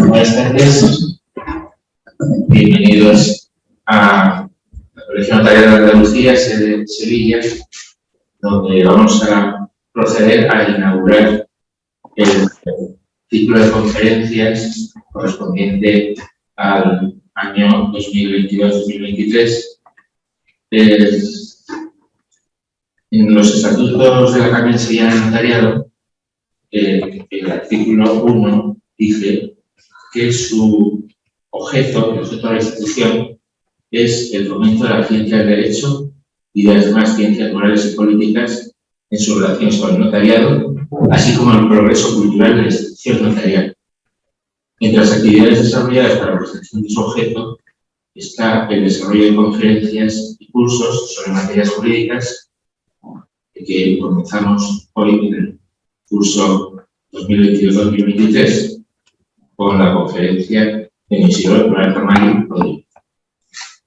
Buenas tardes, bienvenidos a la Colegio Notarial de Andalucía, sede de Sevilla, donde vamos a proceder a inaugurar el ciclo de conferencias correspondiente al año 2022-2023. En los estatutos de la Academia Sevillana de Notariado, el artículo 1 dice que su objeto, el objeto de la institución, es el fomento de la ciencia del derecho y de las demás ciencias morales y políticas en sus relaciones con el notariado, así como el progreso cultural de la institución notarial. Entre las actividades desarrolladas para la protección de su objeto está el desarrollo de conferencias y cursos sobre materias jurídicas que comenzamos hoy en el curso 2022-2023 con la conferencia de Isidoro Caramayo Rodríguez.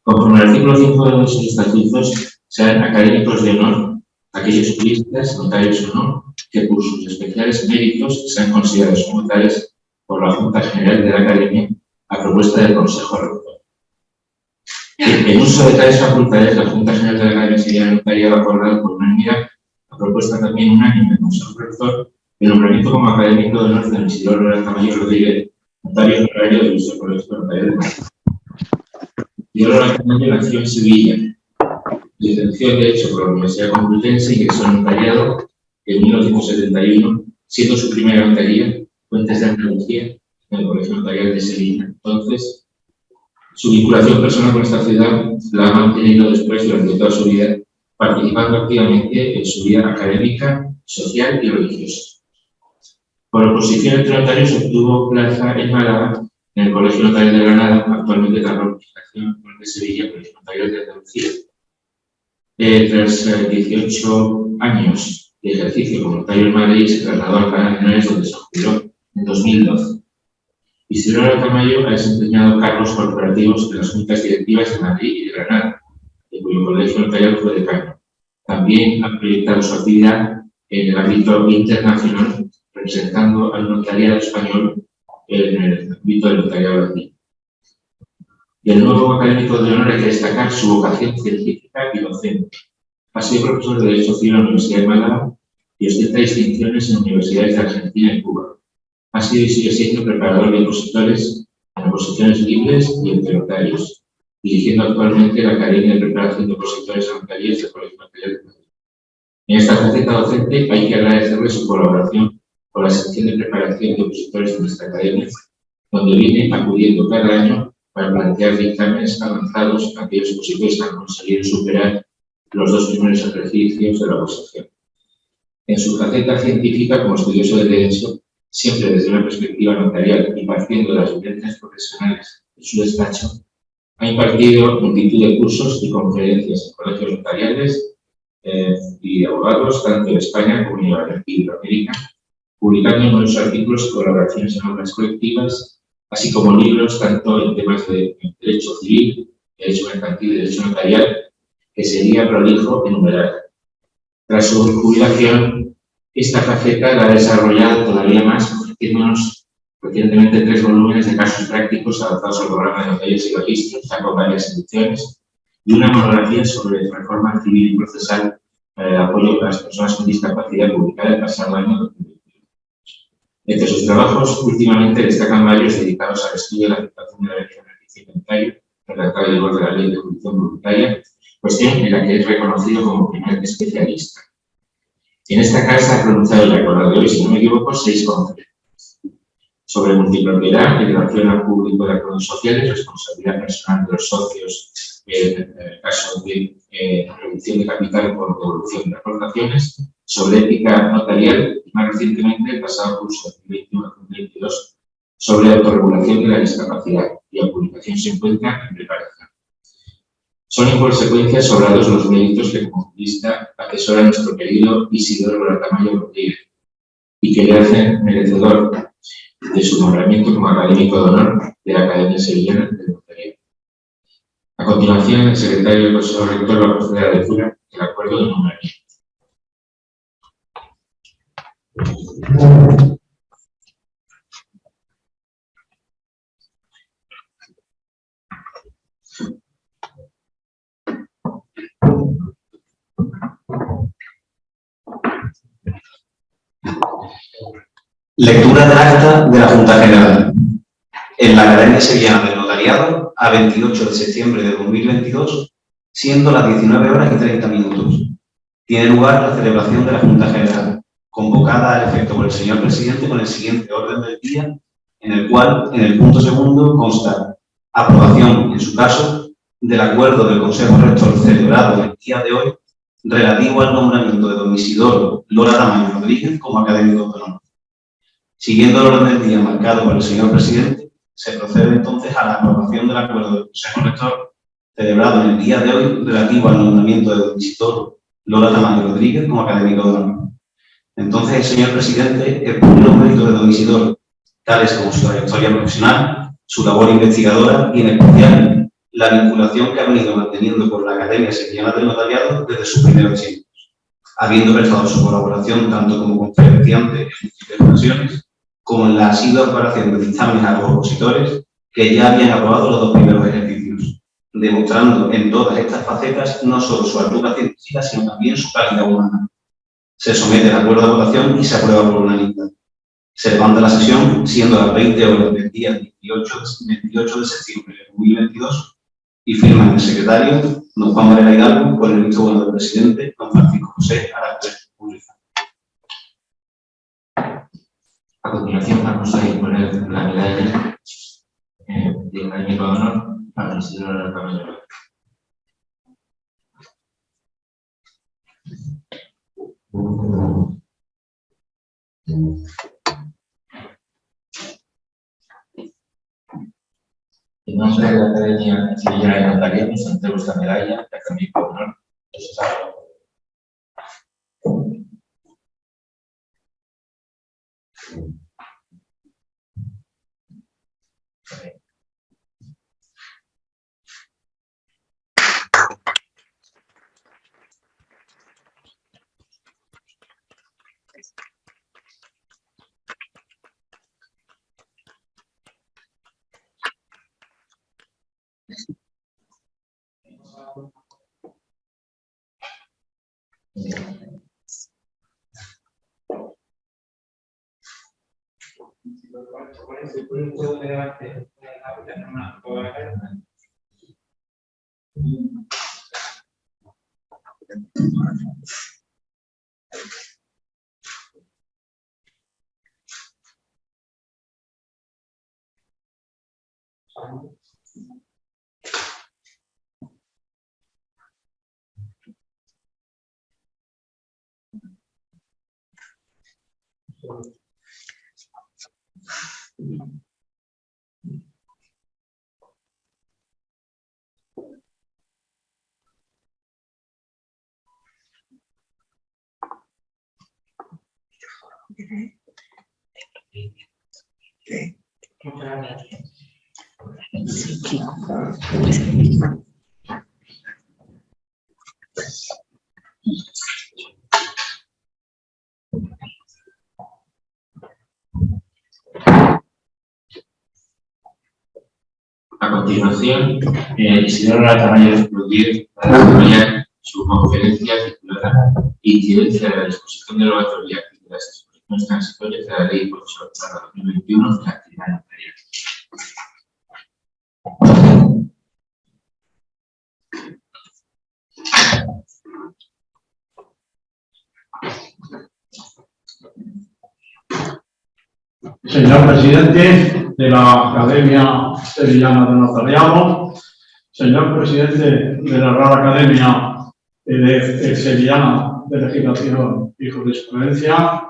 Conforme al artículo 5 de los estatutos, serán académicos de honor aquellos juristas, notarios o no, que por sus especiales méritos sean considerados como tales por la Junta General de la Academia a propuesta del Consejo Rector. En uso de tales facultades, la Junta General de la Academia Sevillana de Notariado ha acordado por unanimidad la propuesta también unánime del Consejo Rector el nombramiento como académico de honor de Isidoro Caramayo Rodríguez, notario honorario del Ilustre Colegio Notarial de Madrid. Isidoro Caramayo nació en Sevilla, licenció en Derecho por la Universidad Complutense y ingresó en notariado en 1971, siendo su primera notaría Fuentes de Andalucía en el Colegio Notarial de Sevilla. Entonces, su vinculación personal con esta ciudad la ha mantenido después durante toda su vida, participando activamente en su vida académica, social y religiosa. Por oposición entre notarios obtuvo plaza en Málaga, en el Colegio Notarial de Granada, actualmente la ramificación de Sevilla, Colegio Notarial de Andalucía. Tras 18 años de ejercicio como notario en Madrid, se trasladó a Alcalá de Henares, donde se jubiló en 2012. Isidoro Caramayo ha desempeñado cargos corporativos en las juntas directivas de Madrid y de Granada, de cuyo colegio notarial fue decano. También ha proyectado su actividad en el ámbito internacional, representando al notariado español en el ámbito del notariado latino. Del nuevo académico de honor hay que destacar su vocación científica y docente. Ha sido profesor de Derecho Civil en la Universidad de Málaga y ostenta distinciones en universidades de Argentina y Cuba. Ha sido y sigue siendo preparador de opositores en oposiciones libres y entre notarios, dirigiendo actualmente la Academia de Preparación de Opositores a Notarías del Colegio Notarial de Madrid. En esta faceta docente hay que agradecerle su colaboración con la sección de preparación de opositores de nuestra academia, donde viene acudiendo cada año para plantear dictámenes avanzados a aquellos opositores que han conseguido superar los 2 primeros ejercicios de la oposición. En su faceta científica como estudioso de Derecho, siempre desde una perspectiva notarial y partiendo de las vivencias profesionales de su despacho, ha impartido multitud de cursos y conferencias en colegios notariales y de abogados, tanto en España como en Iberoamérica, publicando numerosos artículos y colaboraciones en obras colectivas, así como libros tanto en temas de derecho civil, derecho mercantil y derecho notarial, que sería prolijo enumerar. Tras su jubilación, esta faceta la ha desarrollado todavía más, ofreciéndonos recientemente 3 volúmenes de casos prácticos adaptados al programa de notarios y registros, ya con varias ediciones, y una monografía sobre reforma civil y procesal para el apoyo a las personas con discapacidad publicada el pasado año 2021. Entre sus trabajos, últimamente destacan varios dedicados al estudio de la aplicación de la ley de beneficio inventario, redactada en vigor de la ley de jurisdicción voluntaria, cuestión en la que es reconocido como primer especialista. En esta casa ha pronunciado y acordado de hoy, si no me equivoco, 6 conferencias sobre multipropiedad, elevación al público de acuerdos sociales, responsabilidad personal de los socios en el caso de reducción de capital por devolución de aportaciones, sobre ética notarial y más recientemente el pasado curso 2021-2022 sobre autorregulación de la discapacidad, cuya publicación se encuentra en preparación. Son en consecuencia sobrados los méritos que como jurista atesora nuestro querido Isidoro Caramayo Rodríguez y que le hacen merecedor de su nombramiento como académico de honor de la Academia Sevillana de Notariado. A continuación, el secretario del Consejo Rector va a proceder a la lectura del acuerdo de nombramiento. Lectura del acta de la Junta General. En la Academia Sevillana del Notariado, a 28 de septiembre de 2022, siendo las 19:30, tiene lugar la celebración de la Junta General, convocada al efecto por el señor presidente con el siguiente orden del día, en el cual, en el punto segundo, consta aprobación, en su caso, del acuerdo del Consejo Rector celebrado el día de hoy relativo al nombramiento de don Isidoro Lora Tamayo Rodríguez como académico de honor. Siguiendo el orden del día marcado por el señor presidente, se procede entonces a la aprobación del acuerdo del Consejo Rector celebrado en el día de hoy relativo al nombramiento de don Isidoro Lora Tamayo Rodríguez como académico de honor. Entonces, el señor presidente expone los méritos de don Isidoro, tales como su trayectoria profesional, su labor investigadora y, en especial, la vinculación que ha venido manteniendo con la Academia Sevillana del Notariado desde sus primeros tiempos, habiendo prestado su colaboración tanto como conferenciante en múltiples ocasiones, como en la asidua preparación de dictámenes a los opositores que ya habían aprobado los 2 primeros ejercicios, demostrando en todas estas facetas no solo su altura científica, sino también su calidad humana. Se somete al acuerdo de votación y se aprueba por unanimidad. Se levanta la sesión, siendo las 20 horas del día 28 de septiembre de 2022, y firman el secretario, don Juan Varela Hidalgo, con el visto bueno del presidente, don Francisco José Aranjuez Pública. A continuación vamos a imponer la medalla de académico de honor para el señor Lora Tamayo Rodríguez. En nombre de la Academia Sevillana de Notariado, se entrega esta medalla de académico de honor. A continuación, Isidoro Lora Tamayo Rodríguez va a desarrollar su conferencia titulada Incidencia de la disposición derogatoria de las disposiciones transitorias de la Ley 8/2021 de la actividad notarial. Señor presidente de la Academia Sevillana de Notariado, señor presidente de la Real Academia Sevillana de Legislación y Jurisprudencia,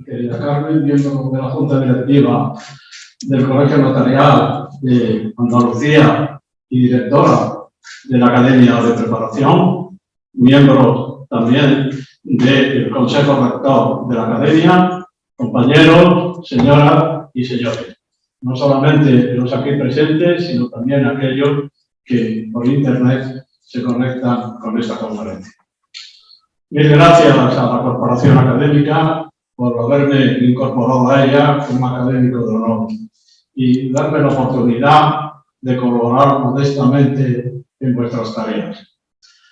querida Carmen, miembro de la Junta Directiva del Colegio Notarial de Andalucía y directora de la Academia de Preparación, miembro también del Consejo Rector de la Academia, compañeros, señoras y señores, no solamente los aquí presentes, sino también aquellos que por internet se conectan con esta conferencia. Mil gracias a la Corporación Académica por haberme incorporado a ella como académico de honor y darme la oportunidad de colaborar modestamente en vuestras tareas.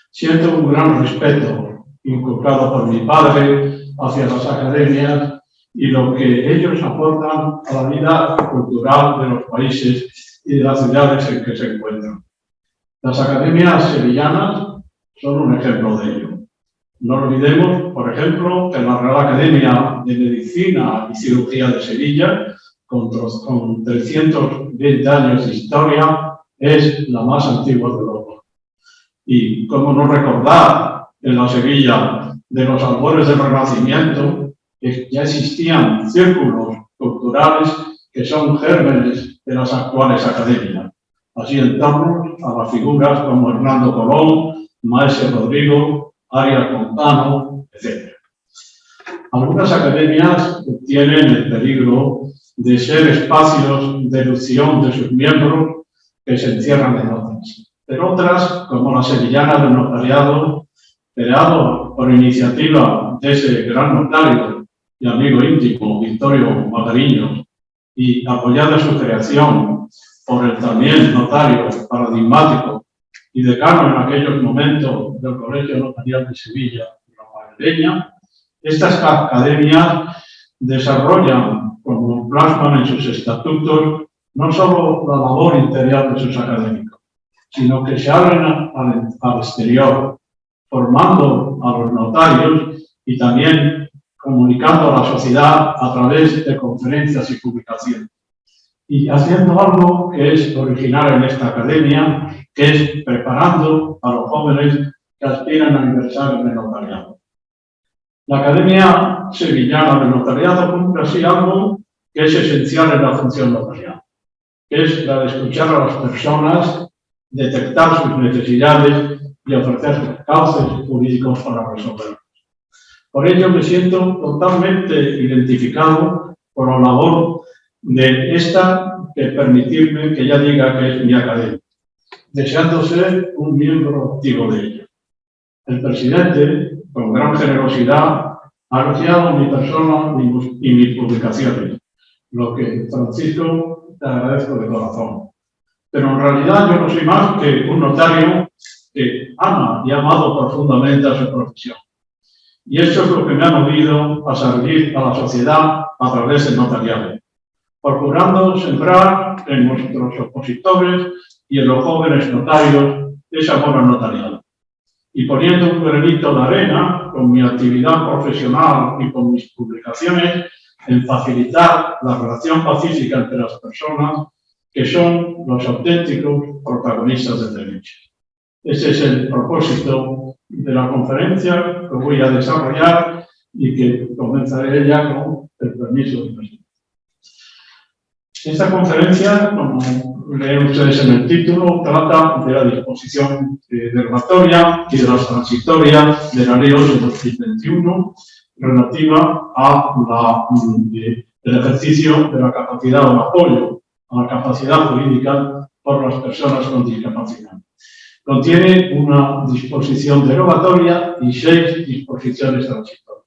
Siento un gran respeto inculcado por mi padre hacia las academias y lo que ellos aportan a la vida cultural de los países y de las ciudades en que se encuentran. Las academias sevillanas son un ejemplo de ello. No olvidemos, por ejemplo, que la Real Academia de Medicina y Cirugía de Sevilla, con 320 años de historia, es la más antigua de Europa. Y cómo no recordar en la Sevilla de los albores del Renacimiento que ya existían círculos culturales que son gérmenes de las actuales academias, así en torno a las figuras como Hernando Colón, Maese Rodrigo, Arias Montano, etc. Algunas academias tienen el peligro de ser espacios de erupción de sus miembros que se encierran en otras. Pero otras, como la Sevillana del Notariado, creado por iniciativa de ese gran notario y amigo íntimo, Vittorio Magariño, y apoyada su creación por el también notario paradigmático y decano en aquellos momentos del Colegio Notarial de Sevilla, Rafael Leña, estas academias desarrollan, como plasman en sus estatutos, no solo la labor interior de sus académicos, sino que se abren al exterior, formando a los notarios y también comunicando a la sociedad a través de conferencias y publicaciones. Y haciendo algo que es original en esta academia, que es preparando a los jóvenes que aspiran a ingresar en el notariado. La Academia Sevillana del Notariado cumple así algo que es esencial en la función notarial, que es la de escuchar a las personas, detectar sus necesidades y ofrecer cauces jurídicos para resolverlos. Por ello me siento totalmente identificado por la labor de esta, que permitirme que ya diga que es mi academia, deseando ser un miembro activo de ella. El presidente, con gran generosidad, ha elogiado mi persona y mis publicaciones, lo que, Francisco, te agradezco de corazón. Pero en realidad yo no soy más que un notario que ama y ha amado profundamente a su profesión. Y eso es lo que me ha movido a servir a la sociedad a través del notariado, procurando sembrar en nuestros opositores y en los jóvenes notarios ese amor al notariado. Y poniendo un granito de arena con mi actividad profesional y con mis publicaciones en facilitar la relación pacífica entre las personas que son los auténticos protagonistas del derecho. Ese es el propósito de la conferencia que voy a desarrollar y que comenzaré ya con el permiso del presidente. Esta conferencia, como leen ustedes en el título, trata de la disposición derogatoria y de las transitorias de la Ley 8 de 2021 relativa a el ejercicio de la capacidad o el apoyo a la capacidad jurídica por las personas con discapacidad. Contiene una disposición derogatoria y 6 disposiciones transitorias.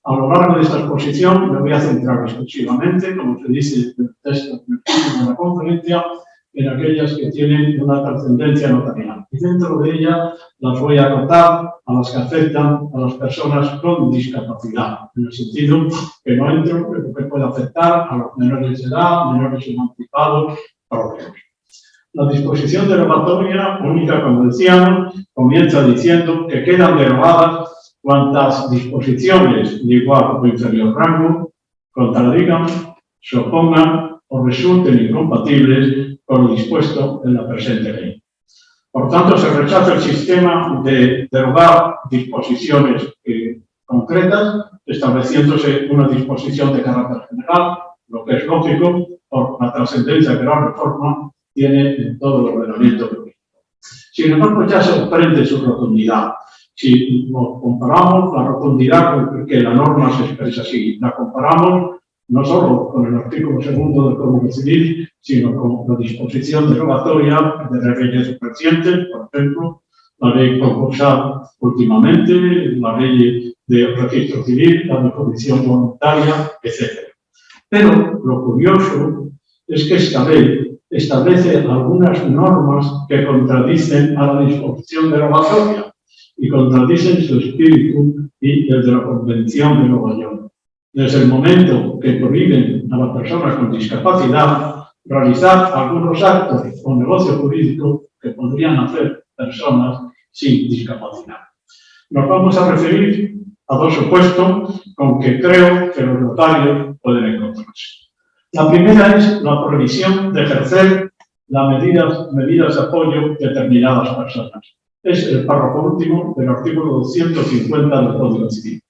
A lo largo de esta exposición me voy a centrar exclusivamente, como se dice en el texto de la conferencia, en aquellas que tienen una trascendencia notarial. Y dentro de ellas las voy a acotar a las que afectan a las personas con discapacidad, en el sentido que no entro, pero que puede afectar a los menores de edad, menores emancipados, propios. La disposición derogatoria única, como decíamos, comienza diciendo que quedan derogadas cuantas disposiciones de igual o inferior rango contradigan, se opongan o resulten incompatibles con lo dispuesto en la presente ley. Por tanto, se rechaza el sistema de derogar disposiciones concretas, estableciéndose una disposición de carácter general, lo que es lógico por la trascendencia que la reforma tiene en todo el ordenamiento jurídico. Sin embargo, ya sorprende su rotundidad. Si nos comparamos la rotundidad con que la norma se expresa así, la comparamos no solo con el artículo 2 del Código Civil, sino con la disposición derogatoria de las leyes recientes, por ejemplo, la ley concursal últimamente, la ley de registro civil, la disposición voluntaria, etc. Pero lo curioso es que esta ley establece algunas normas que contradicen a la disposición derogatoria y contradicen su espíritu y el de la Convención de Nueva York. desde el momento que prohíben a las personas con discapacidad realizar algunos actos o negocios jurídicos que podrían hacer personas sin discapacidad. Nos vamos a referir a dos supuestos con que creo que los notarios pueden encontrarse. La primera es la prohibición de ejercer las medidas de apoyo de determinadas personas. Es el párrafo último del artículo 250 del Código Civil.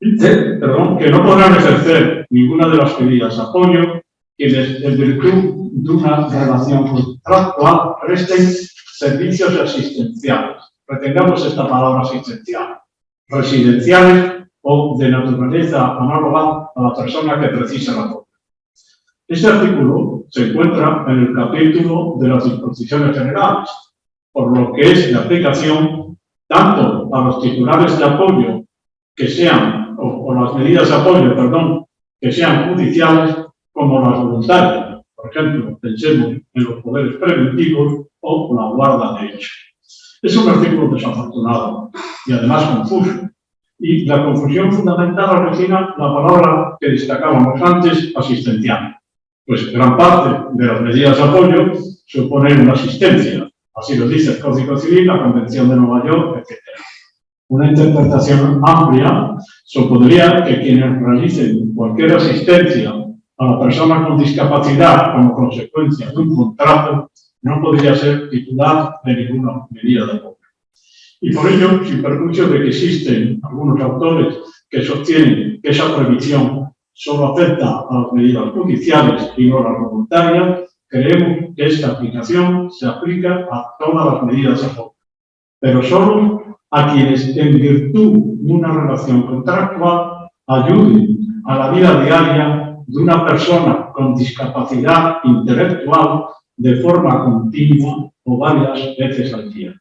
Dice, que no podrán ejercer ninguna de las medidas de apoyo quienes, en virtud de una relación contractual, presten servicios asistenciales. Retengamos esta palabra asistencial. Residenciales o de naturaleza análoga a la persona que precisa el apoyo. Este artículo se encuentra en el capítulo de las disposiciones generales, por lo que es de aplicación tanto a los titulares de apoyo que sean, o las medidas de apoyo, perdón, que sean judiciales, como las voluntarias. Por ejemplo, pensemos en los poderes preventivos o la guarda de hecho. Es un artículo desafortunado y además confuso. Y la confusión fundamental origina la palabra que destacábamos antes, asistencial. Pues gran parte de las medidas de apoyo suponen una asistencia. Así lo dice el Código Civil, la Convención de Nueva York, etc. Una interpretación amplia supondría que quienes realicen cualquier asistencia a la persona con discapacidad como consecuencia de un contrato no podría ser titular de ninguna medida de apoyo. Y por ello, sin perjuicio de que existen algunos autores que sostienen que esa prohibición solo afecta a las medidas judiciales y no a las voluntarias, creemos que esta aplicación se aplica a todas las medidas de apoyo, pero solo a quienes, en virtud de una relación contractual, ayuden a la vida diaria de una persona con discapacidad intelectual de forma continua o varias veces al día.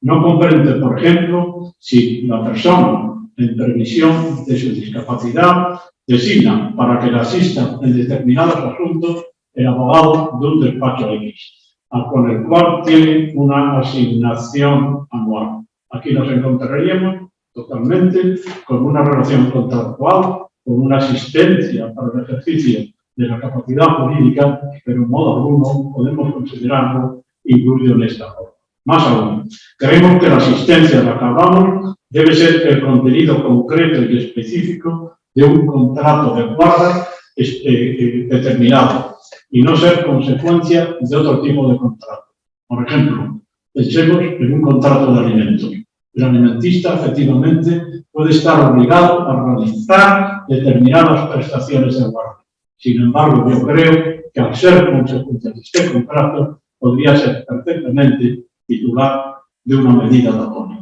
No comprende, por ejemplo, si la persona, en previsión de su discapacidad, designa para que le asista en determinados asuntos el abogado de un despacho X, con el cual tiene una asignación anual. Aquí nos encontraríamos totalmente con una relación contractual, con una asistencia para el ejercicio de la capacidad jurídica, pero en modo alguno podemos considerarlo incluido en esta forma. Más aún, creemos que la asistencia de la que hablamos debe ser el contenido concreto y específico de un contrato de guarda determinado y no ser consecuencia de otro tipo de contrato. Por ejemplo, pensemos en un contrato de alimentos. El alimentista, efectivamente, puede estar obligado a realizar determinadas prestaciones de guardia. Sin embargo, yo creo que al ser consecuencia de este contrato, podría ser perfectamente titular de una medida de apoyo.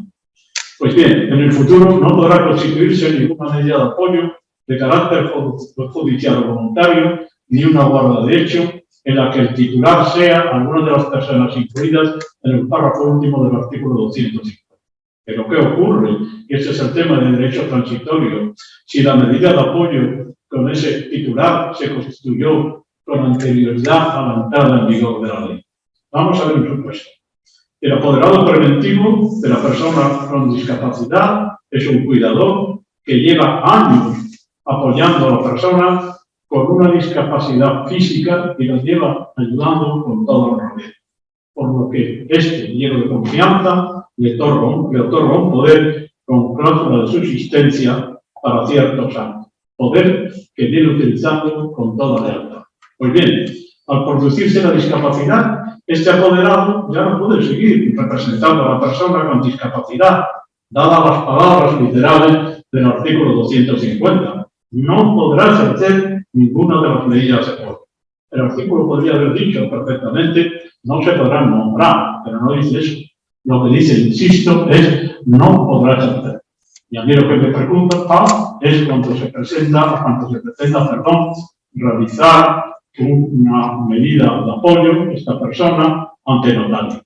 Pues bien, en el futuro no podrá constituirse ninguna medida de apoyo de carácter judicial o voluntario, ni una guarda de hecho, en la que el titular sea alguna de las personas incluidas en el párrafo último del artículo 250. Pero ¿qué ocurre? Y ese es el tema del derecho transitorio. Si la medida de apoyo con ese titular se constituyó con anterioridad a la entrada en vigor de la ley. Vamos a ver un supuesto. El apoderado preventivo de la persona con discapacidad es un cuidador que lleva años apoyando a la persona con una discapacidad física y la lleva ayudando con todo el rodeo. Por lo que este lleno de confianza le otorga un poder con cláusula de subsistencia para ciertos años. Poder que viene utilizando con toda lealtad. Pues bien, al producirse la discapacidad, este apoderado ya no puede seguir representando a la persona con discapacidad, dadas las palabras literales del artículo 250. No podrá ejercer ninguna de las medidas de apoyo. El artículo podría haber dicho perfectamente, no se podrán nombrar, pero no dice eso. Lo que dice, insisto, es no podrá ejercer. Y a mí lo que me pregunta es cuando se pretenda, realizar una medida de apoyo esta persona ante notario.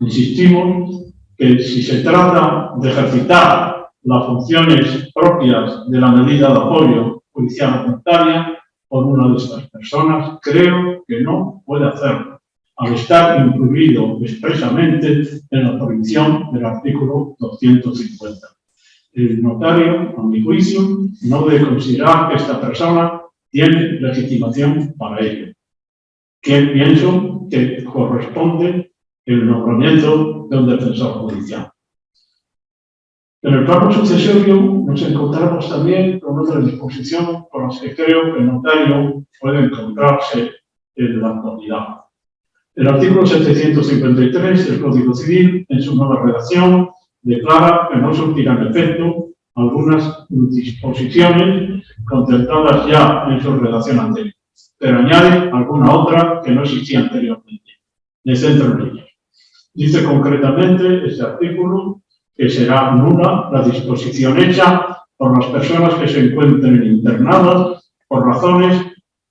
Insistimos que si se trata de ejercitar las funciones propias de la medida de apoyo judicial voluntaria por una de estas personas, creo que no puede hacerlo, al estar incluido expresamente en la prohibición del artículo 250. El notario, a mi juicio, no debe considerar que esta persona tiene legitimación para ello. Que pienso que corresponde el nombramiento de un defensor judicial. En el plano sucesorio nos encontramos también con otra disposición con las que creo que el notario puede encontrarse en la actualidad. El artículo 753 del Código Civil, en su nueva redacción, declara que no surtirán efecto algunas disposiciones contempladas ya en su redacción anterior, pero añade alguna otra que no existía anteriormente. Me centro en ellas. Dice concretamente este artículo que será nula la disposición hecha por las personas que se encuentren internadas por razones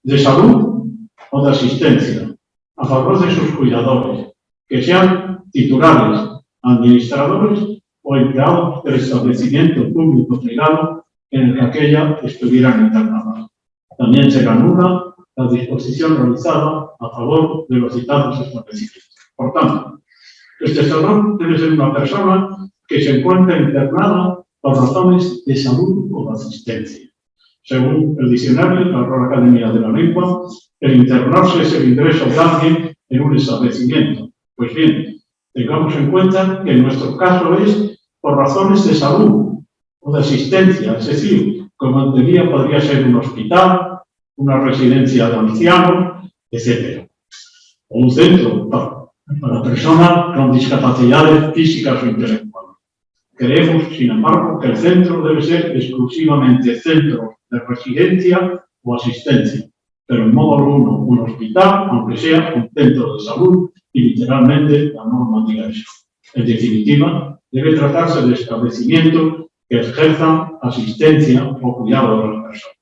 de salud o de asistencia a favor de sus cuidadores, que sean titulares, administradores o empleados del establecimiento público privado en el que aquellas estuvieran internadas. También será nula la disposición realizada a favor de los citados establecimientos. Por tanto, el testador debe ser una persona que se encuentra internada por razones de salud o de asistencia. Según el diccionario de la Real Academia de la Lengua, el internarse es el ingreso de alguien en un establecimiento. Pues bien, tengamos en cuenta que en nuestro caso es por razones de salud o de asistencia, es decir, como en teoría podría ser un hospital, una residencia de ancianos, etc. O un centro para personas con discapacidades físicas o intelectuales. Creemos, sin embargo, que el centro debe ser exclusivamente centro de residencia o asistencia, pero en modo alguno un hospital, aunque sea un centro de salud, y literalmente la norma diga eso. En definitiva, debe tratarse de establecimientos que ejerzan asistencia o cuidado de las personas.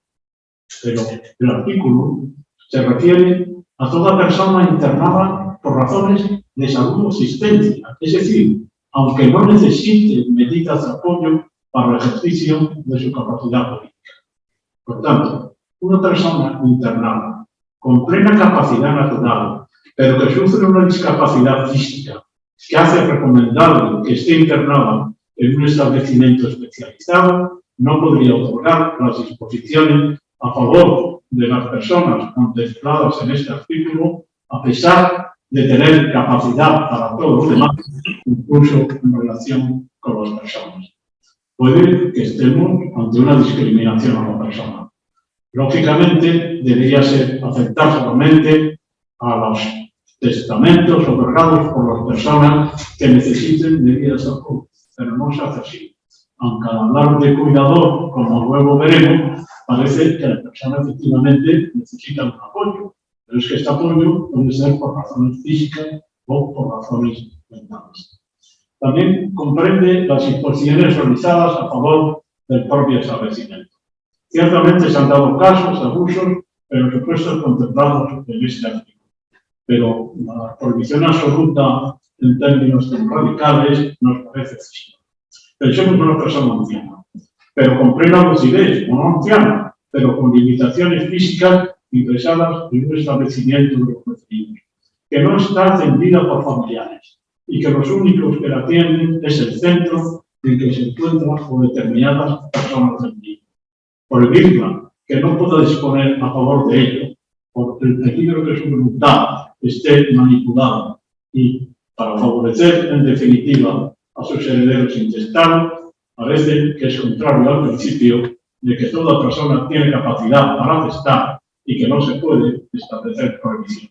Pero el artículo se refiere a toda persona internada por razones de salud o asistencia, es decir, aunque no necesite medidas de apoyo para el ejercicio de su capacidad política. Por tanto, una persona internada con plena capacidad natural, pero que sufre una discapacidad física que hace recomendable que esté internada en un establecimiento especializado, no podría otorgar las disposiciones a favor de las personas contempladas en este artículo, a pesar de tener capacidad para todo lo demás, incluso en relación con las personas. Puede que estemos ante una discriminación a la persona. Lógicamente, debería ser afectar solamente a los testamentos otorgados por las personas que necesiten medidas de apoyo, pero no se hace así. Aunque al hablar de cuidador, como luego veremos, parece que la persona efectivamente necesita un apoyo, pero es que este apoyo puede ser por razones físicas o por razones mentales. También comprende las disposiciones realizadas a favor del propio establecimiento. Ciertamente se han dado casos de abusos en los supuestos contemplados en este artículo, pero la prohibición absoluta en términos tan radicales nos parece excesiva. Pensemos en una persona anciana, pero con plena lucidez, o no anciana, pero con limitaciones físicas ingresadas en un establecimiento de los vecinos, que no está atendida por familiares y que los únicos que la atienden es el centro en que se encuentran o determinadas personas del día. Prohibirla, que no pueda disponer a favor de ello, por el peligro que su voluntad esté manipulada y para favorecer, en definitiva, a sus herederos intestados, parece que es contrario al principio de que toda persona tiene capacidad para atestar y que no se puede establecer prohibición.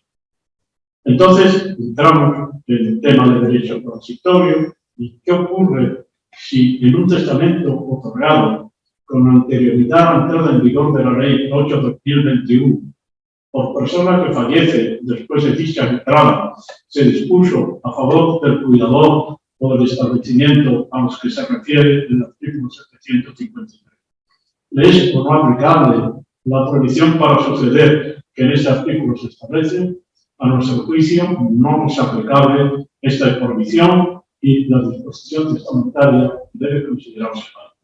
Entonces, entramos en el tema del derecho transitorio y qué ocurre si en un testamento otorgado con anterioridad a la entrada en vigor de la Ley 8 de 2021, por persona que fallece después de dicha entrada, se dispuso a favor del cuidador o del establecimiento a los que se refiere el artículo 753. ¿Le es o no aplicable la prohibición para suceder que en este artículo se establece? A nuestro juicio, no es aplicable esta prohibición y la disposición testamentaria debe considerarse válida.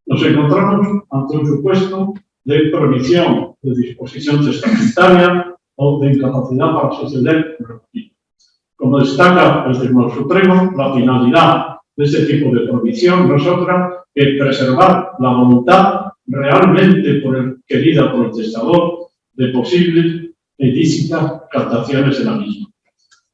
Nos encontramos ante un supuesto de prohibición de disposición testamentaria o de incapacidad para suceder. Como destaca el Tribunal Supremo, la finalidad de este tipo de provisión no es otra que preservar la voluntad realmente querida por el testador de posibles e ilícitas captaciones de la misma.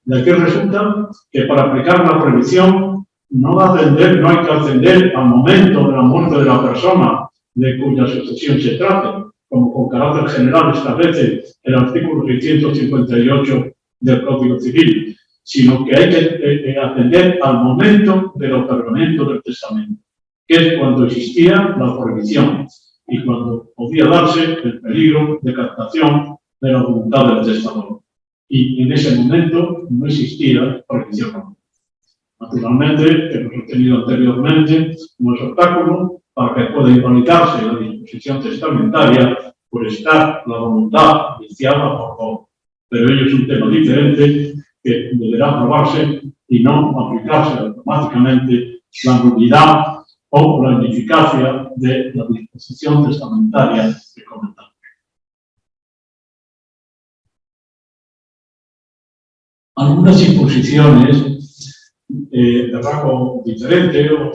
De aquí resulta que para aplicar la prohibición no hay que atender al momento de la muerte de la persona de cuya sucesión se trate, como con carácter general establece el artículo 658 del Código Civil, sino que hay que atender al momento del otorgamiento del testamento, que es cuando existía la prohibición y cuando podía darse el peligro de captación de la voluntad del testador. Y en ese momento no existía prohibición. Naturalmente, que hemos tenido anteriormente unos obstáculos para que pueda invalidarse la disposición testamentaria por estar la voluntad viciada por todo. Pero ello es un tema diferente que deberá aprobarse y no aplicarse automáticamente la nulidad o la ineficacia de la disposición testamentaria que comentamos. Algunas imposiciones de rango diferente o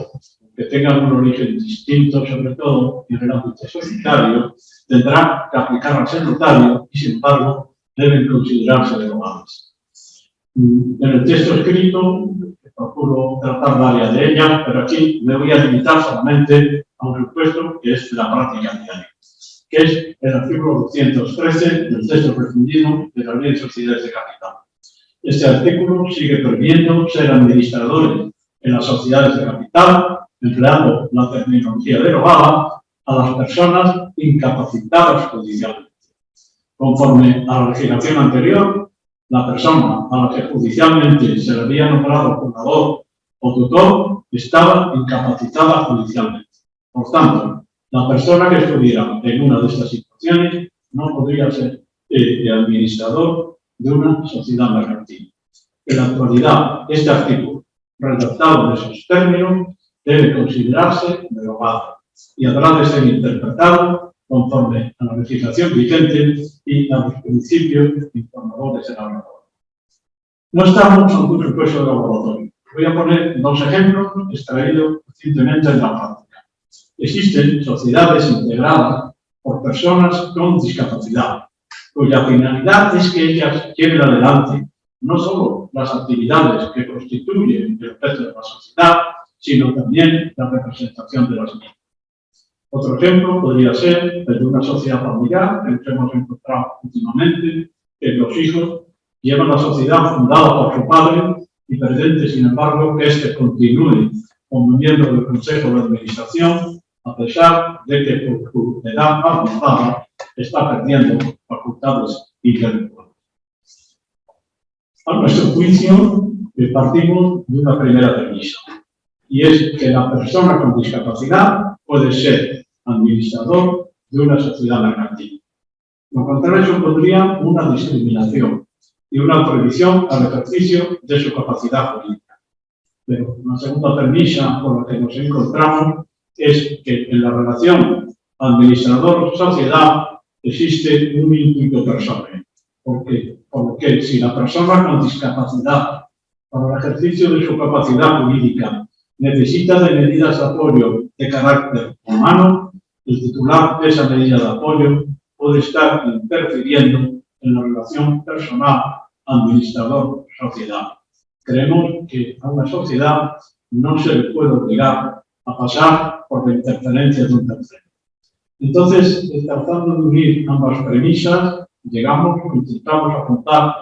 que tengan un origen distinto, sobre todo en el ámbito societario, tendrá que aplicarlas el notario y, sin embargo, deben considerarse derogadas. En el texto escrito, procuro tratar varias de ellas, pero aquí me voy a limitar solamente a un supuesto que es la práctica diaria, que es el artículo 213 del texto refundido de la Ley de Sociedades de Capital. Este artículo sigue prohibiendo ser administradores en las sociedades de capital, empleando la terminología derogada, a las personas incapacitadas judicialmente. Conforme a la legislación anterior, la persona a la que judicialmente se le había nombrado fundador o tutor estaba incapacitada judicialmente. Por tanto, la persona que estuviera en una de estas situaciones no podría ser administrador de una sociedad mercantil. En la actualidad, este artículo, redactado en esos términos, debe considerarse derogado y habrá de ser interpretado conforme a la legislación vigente y a los principios informadores de la norma. No estamos ante un supuesto de laboratorio. Voy a poner dos ejemplos extraídos recientemente en la práctica. Existen sociedades integradas por personas con discapacidad, cuya finalidad es que ellas lleven adelante no solo las actividades que constituyen el objeto de la sociedad, sino también la representación de las mismas. Otro ejemplo podría ser el de una sociedad familiar, en que hemos encontrado últimamente que los hijos llevan la sociedad fundada por su padre y pretende, sin embargo, que éste continúe como miembro del Consejo de Administración, a pesar de que por su edad avanzada está perdiendo facultades intelectuales. A nuestro juicio, partimos de una primera premisa, y es que la persona con discapacidad puede ser administrador de una sociedad mercantil. Lo contrario supondría una discriminación y una prohibición al ejercicio de su capacidad jurídica. Pero la segunda premisa con la que nos encontramos es que en la relación administrador-sociedad existe un ímpetu personae, porque si la persona con discapacidad para el ejercicio de su capacidad jurídica necesita de medidas de apoyo de carácter humano, el titular de esa medida de apoyo puede estar interfiriendo en la relación personal administrador-sociedad. Creemos que a una sociedad no se le puede obligar a pasar por la interferencia de un tercero. Entonces, tratando de unir ambas premisas, intentamos apuntar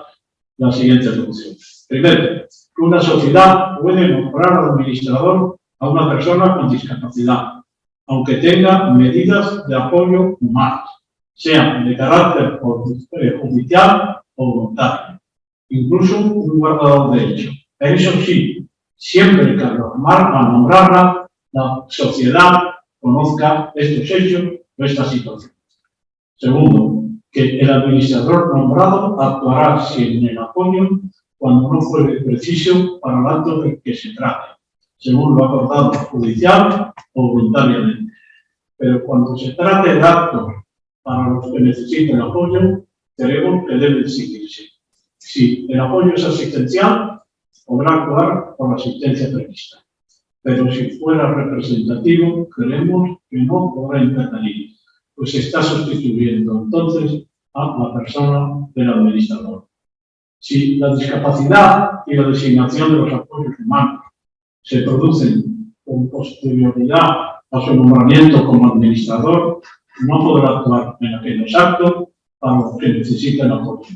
las siguientes soluciones. Primero, que una sociedad puede nombrar administrador a una persona con discapacidad, aunque tenga medidas de apoyo humanas, sean de carácter judicial o voluntario, incluso un guardador de hechos. Eso sí, siempre que al nombrarla, la sociedad conozca estos hechos o estas situaciones. Segundo, que el administrador nombrado actuará sin el apoyo cuando no fuere preciso para el acto de que se trate, según lo acordado judicial o voluntariamente. Pero cuando se trate de actos para los que necesiten apoyo, creemos que debe exigirse. Si el apoyo es asistencial, podrá actuar por la asistencia prevista. pero si fuera representativo, creemos que no podrá intervenir, pues se está sustituyendo entonces a la persona del administrador. Si la discapacidad y la designación de los apoyos humanos se producen con posterioridad a su nombramiento como administrador, no podrá actuar en aquellos actos para los que necesiten apoyo,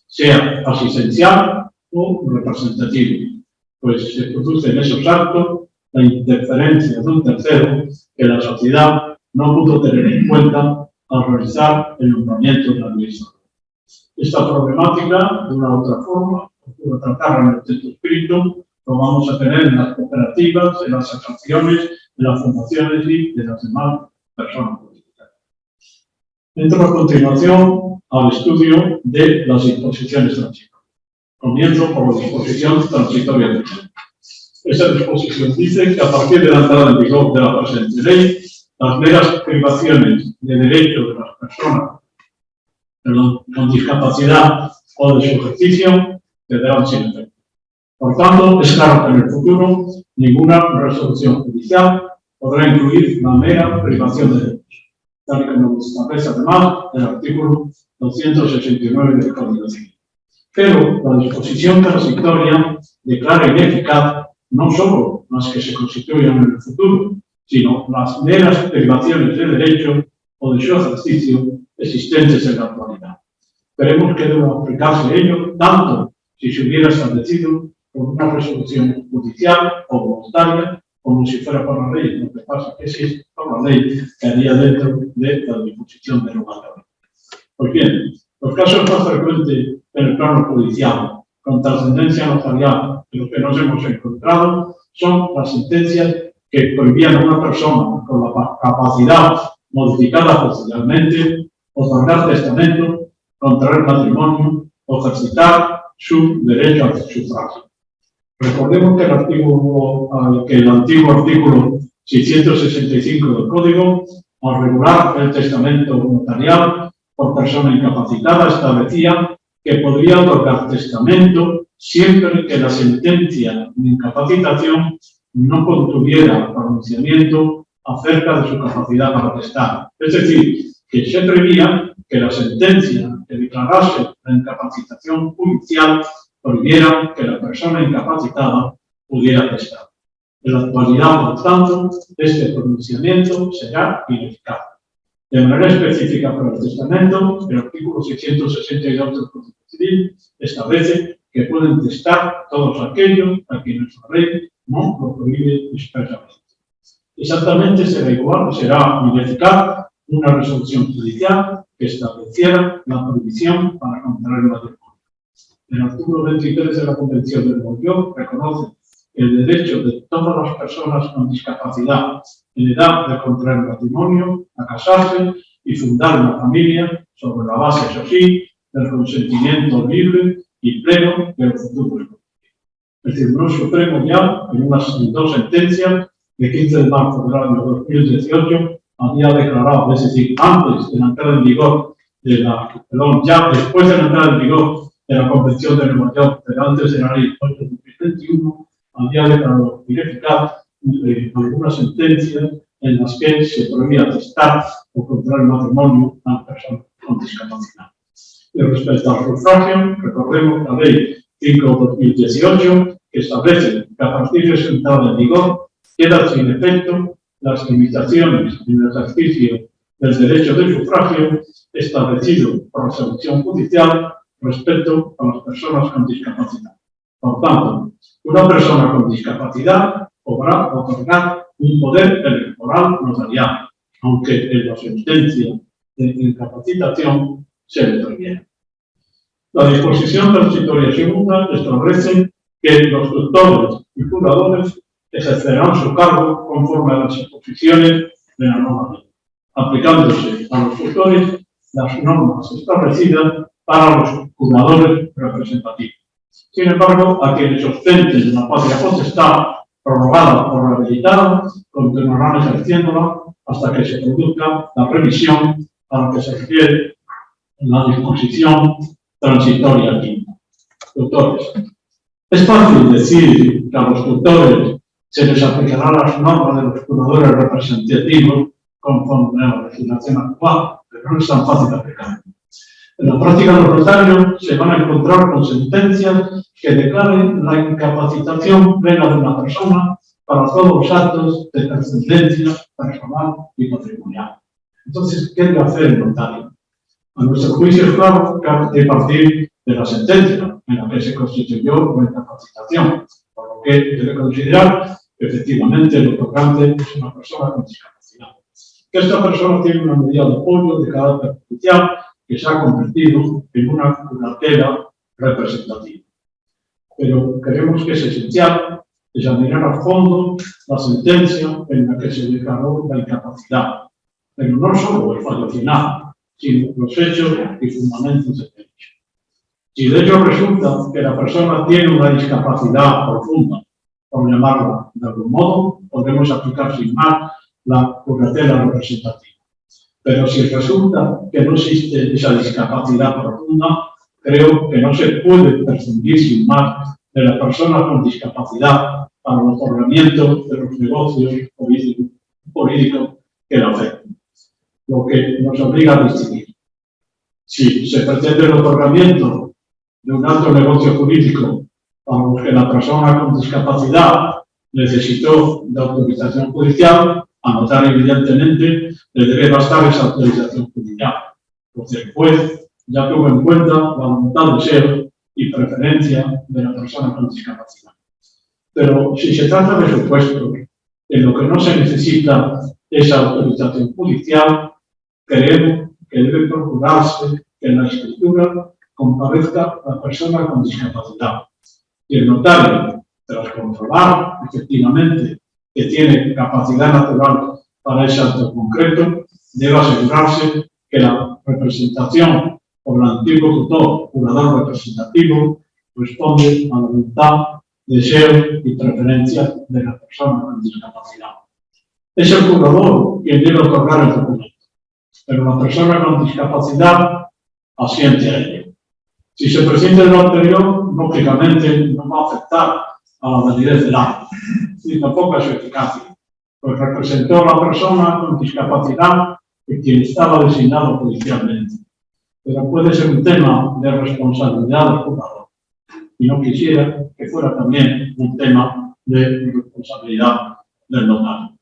sea asistencial o representativo, pues se produce en esos actos la interferencia de un tercero que la sociedad no pudo tener en cuenta al realizar el nombramiento del administrador. Esta problemática, de una u otra forma, procuro tratarla en el texto escrito, lo vamos a tener en las cooperativas, en las asociaciones, en las fundaciones y de las demás personas políticas. Entro a continuación al estudio de las disposiciones transitorias. Comienzo por la disposición transitoria. Esa disposición dice que a partir de la entrada en vigor de la presente ley, las meras privaciones de derechos de las personas con discapacidad o de su ejercicio quedarán sin efecto. Por tanto, es claro que en el futuro ninguna resolución judicial podrá incluir la mera privación de derechos, tal y como lo establece además el artículo 269 del Código Civil. Pero la disposición transitoria declara ineficaz no solo las que se constituyan en el futuro, sino las meras privaciones de derechos o de su ejercicio existentes en la actualidad. Creemos que debe aplicarse ello tanto si se hubiera establecido por una resolución judicial o voluntaria, como si fuera por la ley. Lo que pasa es que si es por la ley, quedaría dentro de la disposición derogatoria. Pues bien, los casos más frecuentes en el plano judicial, con trascendencia notarial, de los que nos hemos encontrado, son las sentencias que prohibían a una persona con la capacidad modificada posteriormente otorgar testamento, contraer matrimonio o ejercitar su derecho al sufragio. Recordemos que el antiguo artículo 665 del Código, al regular el testamento notarial por persona incapacitada, establecía que podría otorgar testamento siempre que la sentencia de incapacitación no contuviera pronunciamiento acerca de su capacidad para testar. Es decir, que se prevía que la sentencia que declarase la incapacitación judicial prohibiera que la persona incapacitada pudiera testar. En la actualidad, por tanto, este pronunciamiento será ineficaz. De manera específica para el testamento, el artículo 662 del Código Civil establece que pueden testar todos aquellos a quienes la ley no lo prohíbe expresamente. Exactamente será igual, será ineficaz una resolución judicial que estableciera la prohibición para contraer matrimonio. El artículo 23 de la Convención de Nueva York reconoce el derecho de todas las personas con discapacidad en edad de contraer matrimonio a casarse y fundar una familia sobre la base, eso sí, del consentimiento libre y pleno de los futuros. El Tribunal Supremo ya, en dos sentencias, de 15 de marzo del año 2018, había declarado, es decir, antes de la entrada en vigor ya después de la entrada en vigor de la Convención de Nueva York, pero antes de la Ley 8 de 2021, había declarado ineficaz algunas sentencias en las que se prohibía testar o contraer matrimonio a personas con discapacidad. Y respecto al sufragio, recordemos la Ley 5/2018, que establece que a partir de su entrada en vigor quedan sin efecto las limitaciones en el ejercicio del derecho de sufragio establecido por resolución judicial respecto a las personas con discapacidad. Por tanto, una persona con discapacidad podrá otorgar un poder electoral notarial, aunque en la sentencia de incapacitación se le prohibiera. La disposición transitoria segunda establece que los tutores y curadores ejercerán su cargo conforme a las disposiciones de la nueva ley, aplicándose a los tutores las normas establecidas para los curadores representativos. Sin embargo, a quienes ostenten la patria potestad prorrogada o rehabilitada continuarán ejerciéndola hasta que se produzca la revisión a la que se refiere en la disposición transitoria quinta. Tutores. Es fácil decir que a los tutores se les aplicarán las normas de los curadores representativos conforme a la legislación actual, pero no es tan fácil aplicar. En la práctica, los notarios se van a encontrar con sentencias que declaren la incapacitación plena de una persona para todos los actos de trascendencia personal y patrimonial. Entonces, ¿qué debe hacer el notario? A nuestro juicio es claro que hay que partir de la sentencia en la que se constituyó la incapacitación, por lo que debe considerar que efectivamente el otorgante es una persona con discapacidad. Que esta persona tiene una medida de apoyo de carácter judicial que se ha convertido en una curatela representativa. Pero creemos que es esencial examinar a fondo la sentencia en la que se declaró la incapacidad, pero no solo el fallo final, sino los hechos y fundamentos del derecho. Si de ello resulta que la persona tiene una discapacidad profunda, por llamarla de algún modo, podremos aplicar sin más la curatela representativa. Pero si resulta que no existe esa discapacidad profunda, creo que no se puede prescindir sin más de la persona con discapacidad para el otorgamiento de los negocios jurídicos que la afecten, lo que nos obliga a distinguir. Si se pretende el otorgamiento de un alto negocio jurídico para los que la persona con discapacidad necesitó de autorización judicial, anotar evidentemente le debe bastar esa autorización judicial, porque el juez ya tuvo en cuenta la voluntad, deseo y preferencia de la persona con discapacidad. Pero si se trata de supuestos en lo que no se necesita esa autorización judicial, creemos que debe procurarse que en la escritura comparezca la persona con discapacidad y el notario, tras comprobar efectivamente que tiene capacidad natural para ese acto concreto, debe asegurarse que la representación por el antiguo tutor, curador representativo, responde a la voluntad, deseo y preferencia de la persona con discapacidad. Es el curador quien debe otorgar el documento, pero la persona con discapacidad asiente a ello. Si se prescinde de lo anterior, lógicamente no va a afectar a la validez del acto, ni tampoco a su eficacia, pues representó a la persona con discapacidad y quien estaba designado judicialmente. Pero puede ser un tema de responsabilidad del curador, y no quisiera que fuera también un tema de responsabilidad del notario.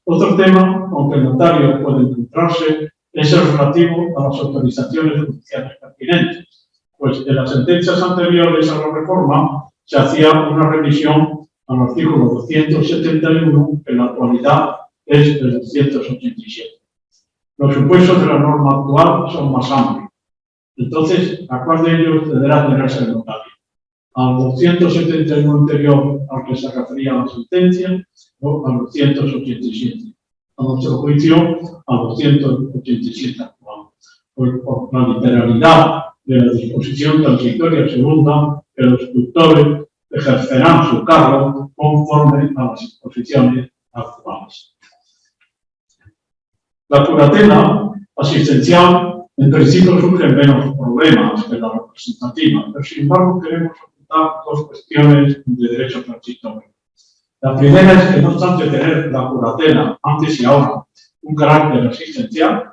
Otro tema con que el notario puede encontrarse es el relativo a las autorizaciones judiciales pertinentes, pues en las sentencias anteriores a la reforma se hacía una revisión al artículo 271, que en la actualidad es el 287. Los supuestos de la norma actual son más amplios. Entonces, ¿a cuál de ellos deberá tenerse el notario? ¿Al 271 anterior al que se refería la sentencia o al 287? A nuestro juicio, al 287 actual. Pues por la literalidad de la disposición transitoria segunda, que los tutores ejercerán su cargo conforme a las disposiciones actuales. La curatela asistencial, en principio, surge menos problemas que la representativa, pero sin embargo queremos ocultar dos cuestiones de derecho transitorio. La primera es que, no obstante tener la curatela antes y ahora un carácter asistencial,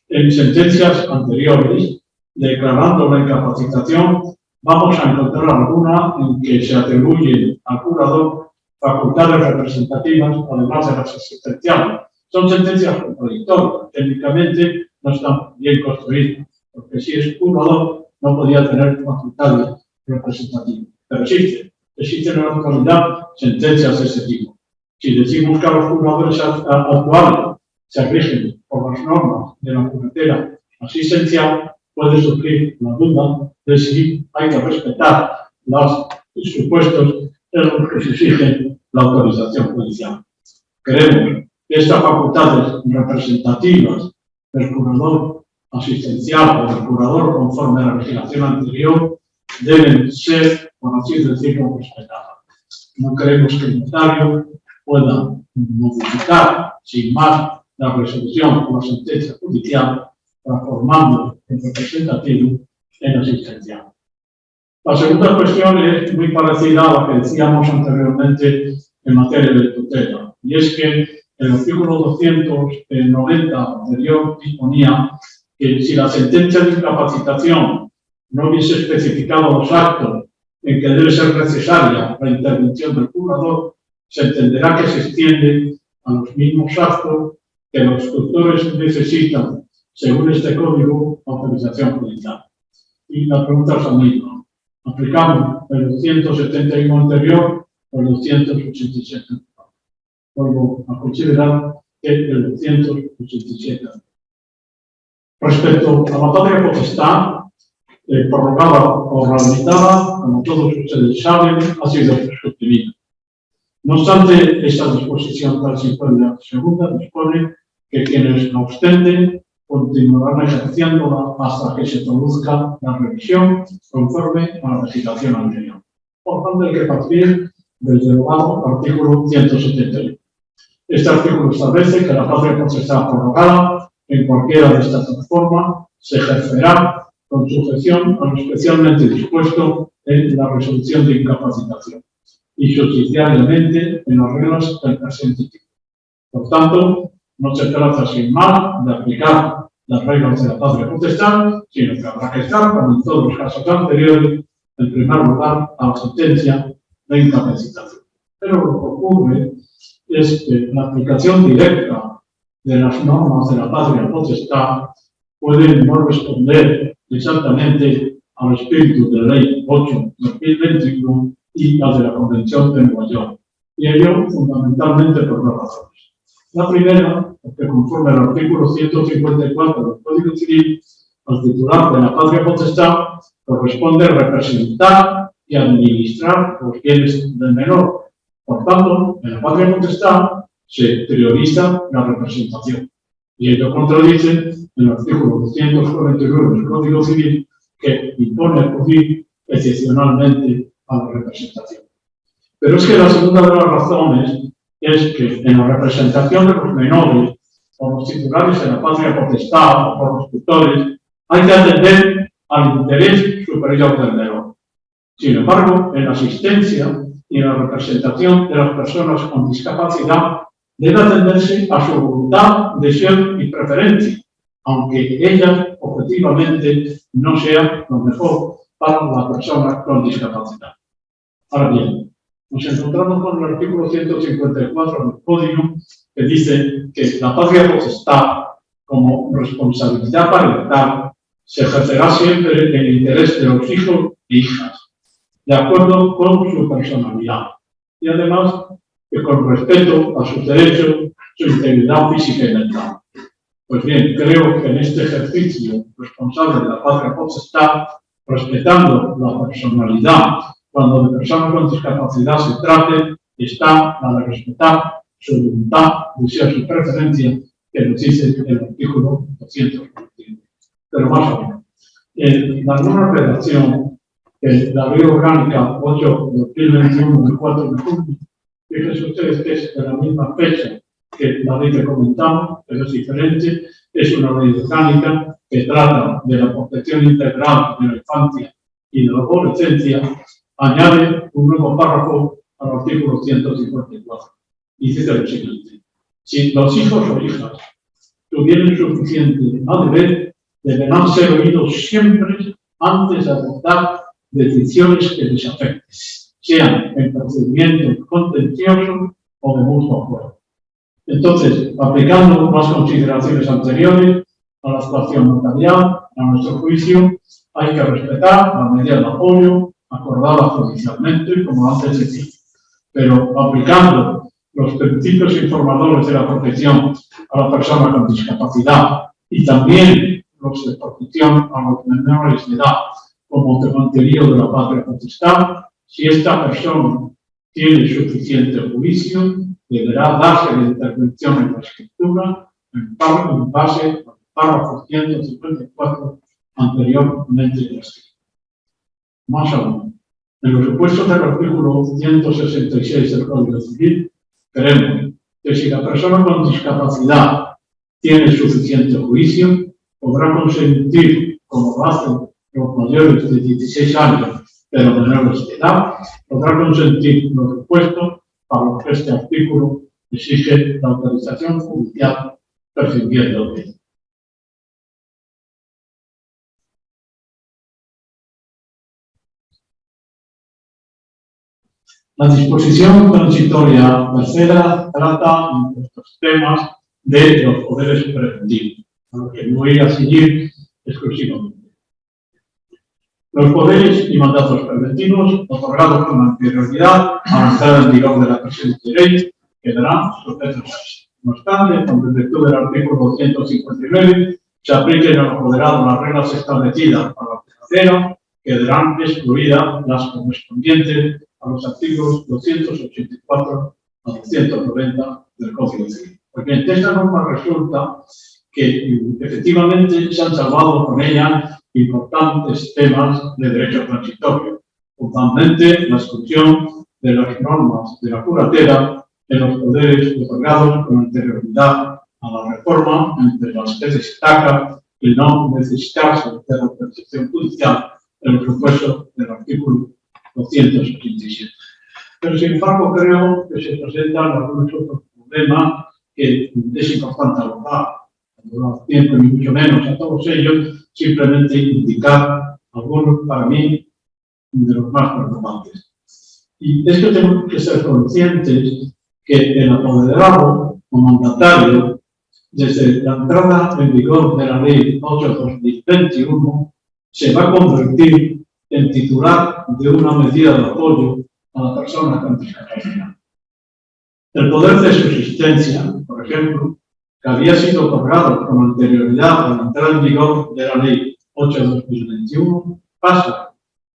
en sentencias anteriores, declarando la incapacitación, vamos a encontrar alguna en que se atribuye al curador facultades representativas, además de las asistenciales. Son sentencias contradictorias, técnicamente no están bien construidas, porque si es curador no podía tener facultades representativas. Pero existen en la actualidad sentencias de ese tipo. Si decimos que a los curadores actuales se rigen por las normas de la curatela asistencial, puede surgir la duda de si hay que respetar los supuestos en los que se exige la autorización judicial. Creemos que estas facultades representativas del curador asistencial o del curador conforme a la legislación anterior deben ser, por así decirlo, respetadas. No queremos que el notario pueda modificar sin más la resolución o la sentencia judicial, transformando el representativo en asistencial. La segunda cuestión es muy parecida a la que decíamos anteriormente en materia de tutela. Y es que el artículo 290 anterior disponía que si la sentencia de incapacitación no hubiese especificado los actos en que debe ser necesaria la intervención del juzgador, se entenderá que se extiende a los mismos actos que los tutores necesitan, según este código, autorización judicial. Y la pregunta es la misma. ¿Aplicamos el 271 anterior o el 287? Vuelvo a considerar que el 287. Respecto a la patria potestad, prorrogada o rehabilitada, como todos ustedes saben, ha sido suspenida. No obstante, esta disposición transitoria segunda dispone que quienes la ostenten continuarán ejerciéndola hasta que se produzca la revisión conforme a la legislación anterior. Por tanto, hay que partir del derogado artículo 171. Este artículo establece que la patria potestad prorrogada en cualquiera de estas dos formas se ejercerá con sujeción a lo especialmente dispuesto en la resolución de incapacitación y subsidiariamente en las reglas del presente título. Por tanto, no se trata sin más de aplicar las reglas de la patria potestad, sino que habrá que estar, como en todos los casos anteriores, en primer lugar a la sentencia de incapacitación. Pero lo que ocurre es que la aplicación directa de las normas de la patria potestad puede no responder exactamente al espíritu de la Ley 8/2021 y al de la Convención de Nueva York, y ello fundamentalmente por dos razones. La primera, porque conforme al artículo 154 del Código Civil, al titular de la patria potestad corresponde representar y administrar los bienes del menor. Por tanto, en la patria potestad se prioriza la representación, y ello contradice el artículo 249 del Código Civil, que impone acudir excepcionalmente a la representación. Pero es que la segunda de las razones es que en la representación de los menores, por los titulares de la patria potestad o por los tutores, hay que atender al interés superior del menor. Sin embargo, en la asistencia y en la representación de las personas con discapacidad, debe atenderse a su voluntad, deseo y preferencia, aunque ella objetivamente no sea lo mejor para la persona con discapacidad. Ahora bien, nos encontramos con el artículo 154 del Código, que dice que la patria potestad, como responsabilidad parental, se ejercerá siempre en el interés de los hijos e hijas, de acuerdo con su personalidad, y además que con respeto a sus derechos, su integridad física y mental. Pues bien, creo que en este ejercicio responsable de la patria potestad, respetando la personalidad, cuando de personas con discapacidad se trate, está la de respetar su voluntad, deseo, su preferencia, que nos dice el artículo 241. Pero más o menos, en la nueva redacción de la Ley Orgánica 8/2021 del 4 de junio, fíjense ustedes que es de la misma fecha que la ley que comentamos, pero es diferente, es una ley orgánica que trata de la protección integral de la infancia y de la adolescencia, añade un nuevo párrafo al artículo 154 y dice lo siguiente: si los hijos o hijas tuvieran suficiente deber, deberán ser oídos siempre antes de adoptar decisiones que les afecten, sean en procedimientos contenciosos o de mutuo acuerdo. Entonces, aplicando las consideraciones anteriores a la actuación notarial, a nuestro juicio, hay que respetar la medida de apoyo acordada judicialmente, como antes decía, pero aplicando los principios informadores de la protección a la persona con discapacidad y también los de protección a los menores de edad, como contenido de la patria potestad, si esta persona tiene suficiente juicio, deberá darse la intervención en la escritura en base al párrafo 154 anteriormente descrito. Más aún, en los supuestos del artículo 166 del Código Civil, creemos que si la persona con discapacidad tiene suficiente juicio, podrá consentir, como lo hacen los mayores de 16 años, pero menores de edad, podrá consentir lo repuesto para lo que este artículo exige la autorización judicial prescindiendo de él. La disposición transitoria tercera trata entre estos temas de los poderes preventivos, a lo que voy a seguir exclusivamente. Los poderes y mandatos preventivos otorgados con anterioridad a la entrada en vigor de la presente ley quedarán sujetos a esto. No obstante, con virtud del artículo 259, se apliquen a los apoderados las reglas establecidas para la tercera, quedarán excluidas las correspondientes a los artículos 284 a 290 del Código Civil. Porque en esta norma resulta que efectivamente se han salvado con ella importantes temas de derecho transitorio, fundamentalmente la exclusión de las normas de la curatela de los poderes otorgados con anterioridad a la reforma, entre las que destaca el no necesitarse de la autorización judicial en el supuesto del artículo 287. Pero sin embargo creo que se presentan algunos otros problemas que es importante abordar. No da tiempo ni mucho menos a todos ellos, simplemente indicar algunos para mí de los más preocupantes. Y es que tenemos que ser conscientes que el apoderado o mandatario, desde la entrada en vigor de la Ley 8/2021, se va a convertir en titular de una medida de apoyo a la persona con discapacidad. El poder de subsistencia, por ejemplo, que había sido otorgado con anterioridad a la entrada en vigor de la Ley 8/2021, pasa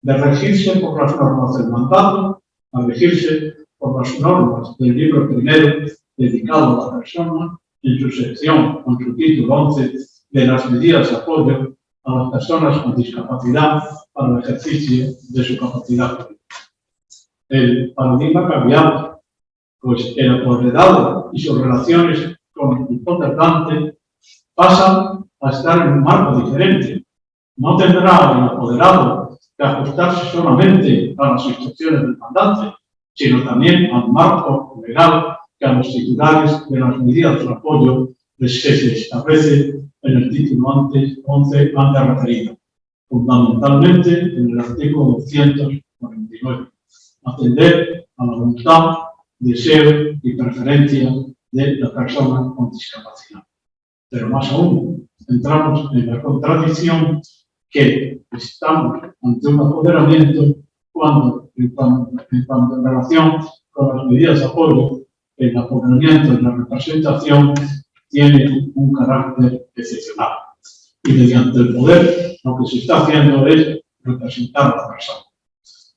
de regirse por las normas del mandato a regirse por las normas del libro primero dedicado a la persona en su sección, con su título 11, de las medidas de apoyo a las personas con discapacidad para el ejercicio de su capacidad política. El paradigma ha cambiado, pues el apoderado y sus relaciones con el contratante pasan a estar en un marco diferente. No tendrá el apoderado que ajustarse solamente a las instrucciones del mandante, sino también al marco legal que a los titulares de las medidas de apoyo les se establece en el título 11 antes referido, fundamentalmente en el artículo 249, atender a la voluntad, deseo y preferencia de la persona con discapacidad. Pero más aún, entramos en la contradicción que estamos ante un apoderamiento cuando en relación con las medidas de apoyo, el apoderamiento y la representación tiene un carácter excepcional. Y mediante el poder, lo que se está haciendo es representar a la persona.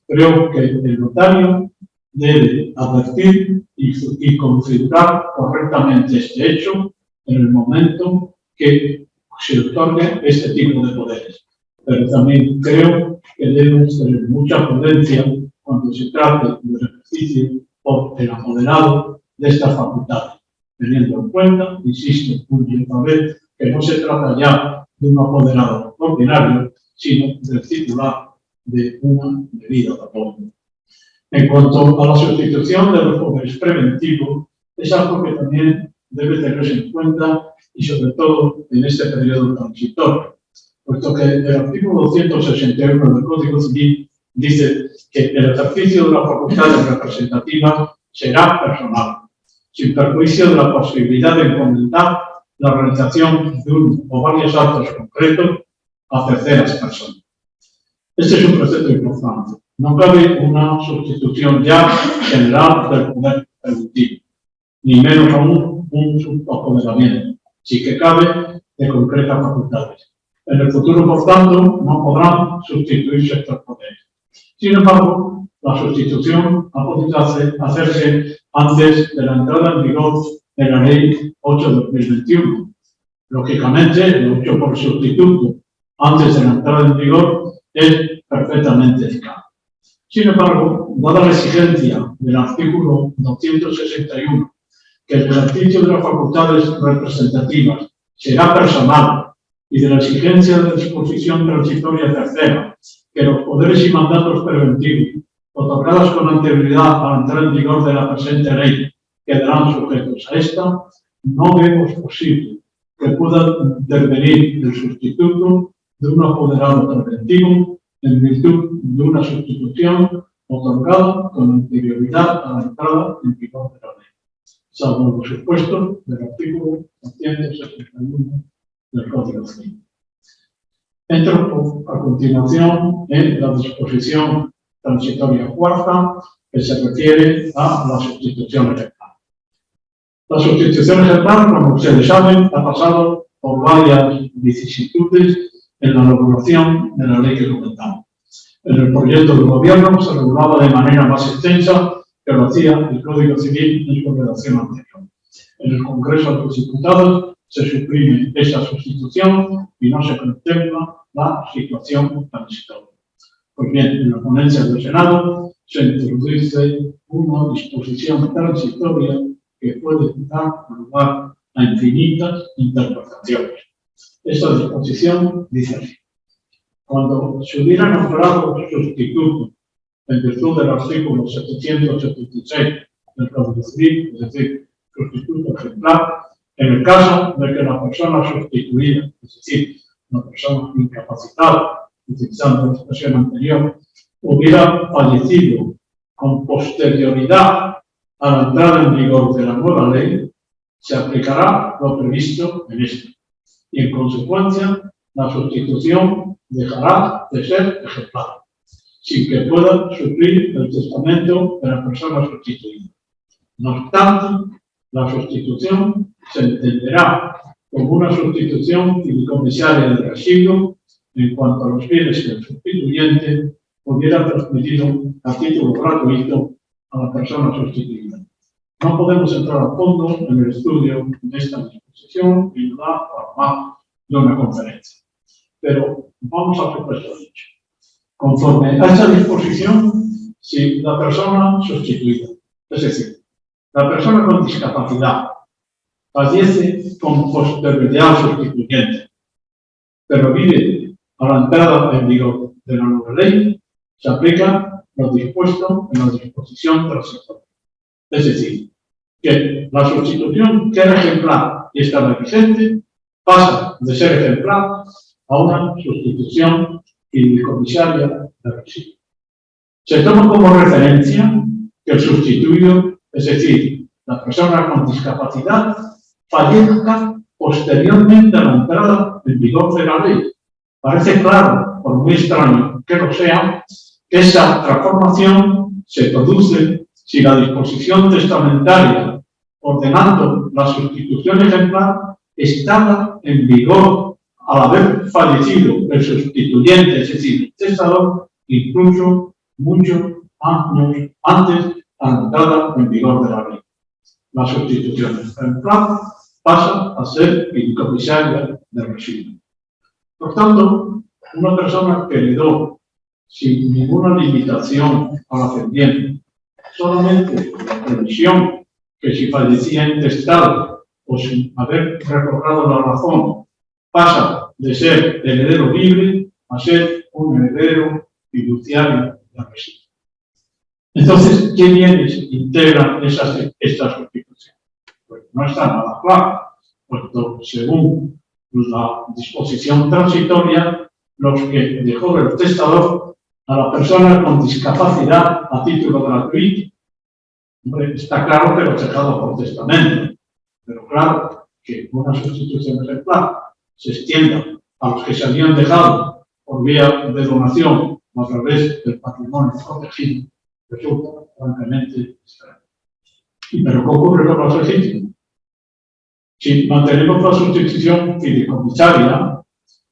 Creo que el notario debe advertir y configurar correctamente este hecho en el momento que se otorgue este tipo de poderes. Pero también creo que debemos tener mucha prudencia cuando se trate del ejercicio por el apoderado de estas facultades, teniendo en cuenta, insisto una y otra vez, que no se trata ya de un apoderado ordinario, sino del titular de una medida de apoyo. En cuanto a la sustitución de los poderes preventivos, es algo que también debe tenerse en cuenta y sobre todo en este periodo transitorio, puesto que el artículo 261 del Código Civil dice que el ejercicio de las facultades representativas será personal, sin perjuicio de la posibilidad de encomendar la realización de uno o varios actos concretos a terceras personas. Este es un precepto importante. No cabe una sustitución ya general del poder preventivo, ni menos aún un subapoderamiento, sí que cabe de concretas facultades. En el futuro, por tanto, no podrán sustituirse estos poderes. Sin embargo, la sustitución ha podido hacerse antes de la entrada en vigor de la Ley 8/2021. Lógicamente, lo hecho por el sustituto antes de la entrada en vigor es perfectamente eficaz. Sin embargo, dada la exigencia del artículo 261, que el ejercicio de las facultades representativas será personal, y de la exigencia de la disposición transitoria tercera, que los poderes y mandatos preventivos otorgadas con anterioridad a la entrada en vigor de la presente ley, quedarán sujetos a esta, no vemos posible que pueda intervenir el sustituto de un apoderado preventivo en virtud de una sustitución otorgada con anterioridad a la entrada en vigor de la ley, salvo los supuestos del artículo 271 del Código Civil. Entro a continuación en la disposición transitoria cuarta, que se refiere a la sustitución ejemplar. La sustitución ejemplar, como ustedes saben, ha pasado por varias vicisitudes en la elaboración de la ley que comentamos. En el proyecto del Gobierno se regulaba de manera más extensa que lo hacía el Código Civil en su redacción anterior. En el Congreso de los Diputados se suprime esa sustitución y no se contempla la situación transitoria. Pues bien, en la ponencia del Senado se introduce una disposición transitoria que puede dar lugar a infinitas interpretaciones. Esta disposición dice así: cuando se hubiera nombrado sustituto en virtud del artículo 776 del Código Civil, es decir, sustituto ejemplar, en el caso de que la persona sustituida, es decir, una persona incapacitada, utilizando la expresión anterior, hubiera fallecido con posterioridad a la entrada en vigor de la nueva ley, se aplicará lo previsto en esta. Y en consecuencia, la sustitución dejará de ser ejemplar, sin que pueda suplir el testamento de la persona sustituida. No obstante, la sustitución se entenderá como una sustitución fideicomisaria del residuo en cuanto a los bienes que el sustituyente hubiera transmitido a título gratuito a la persona sustituida. No podemos entrar a fondo en el estudio de esta disposición y nos da para más de una conferencia. Pero vamos a hacer esto dicho. Conforme a esta disposición, si la persona sustituida, es decir, la persona con discapacidad, fallece con posterioridad al sustituyente, pero vive a la entrada en vigor de la nueva ley, se aplica lo dispuesto en la disposición transitoria. Es decir, que la sustitución que era ejemplar y estaba vigente pasa de ser ejemplar a una sustitución fideicomisaria de residuo. Se toma como referencia que el sustituido, es decir, la persona con discapacidad, fallezca posteriormente a la entrada en vigor de la ley. Parece claro, por muy extraño que lo sea, que esa transformación se produce si la disposición testamentaria ordenando la sustitución ejemplar estaba en vigor al haber fallecido el sustituyente, es decir, el testador, incluso muchos años antes de la entrada en vigor de la ley. La sustitución ejemplar pasa a ser fideicomisaria de residuo. Por tanto, una persona que heredó sin ninguna limitación a la pendiente, solamente la previsión que si fallecía intestado o sin haber recobrado la razón, pasa de ser heredero libre a ser un heredero fiduciario de residuo. Entonces, ¿qué bienes integran esta sustitución? Pues no está nada claro, puesto según la disposición transitoria, los que dejó el testador a la persona con discapacidad a título gratuito. Hombre, está claro que lo dejado por testamento, pero claro que una sustitución ejemplar se extienda a los que se habían dejado por vía de donación a través del patrimonio protegido, resulta francamente extraño. ¿Pero qué ocurre con los legítimos? Si mantenemos la sustitución fideicomisaria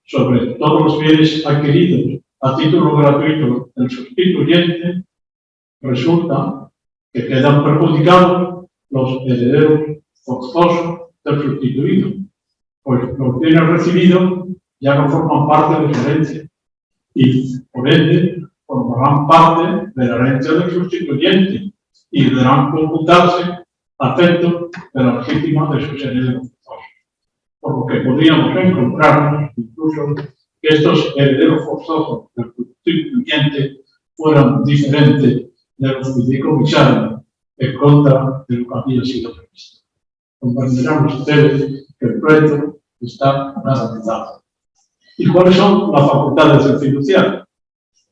sobre todos los bienes adquiridos a título gratuito del sustituyente, resulta que quedan perjudicados los herederos forzosos del sustituido, pues los bienes recibidos ya no forman parte de su herencia y, por ende, formarán parte de la herencia del sustituyente y deberán computarse a efecto de la legítima de sus herederos forzosos. Por lo que podríamos encontrarnos incluso que estos herederos forzosos del sustituyente fueran diferentes de los fideicomisarios en contra de lo que había sido previsto. Comprenderán ustedes que el proyecto está garantizado. ¿Y cuáles son las facultades del fiduciario?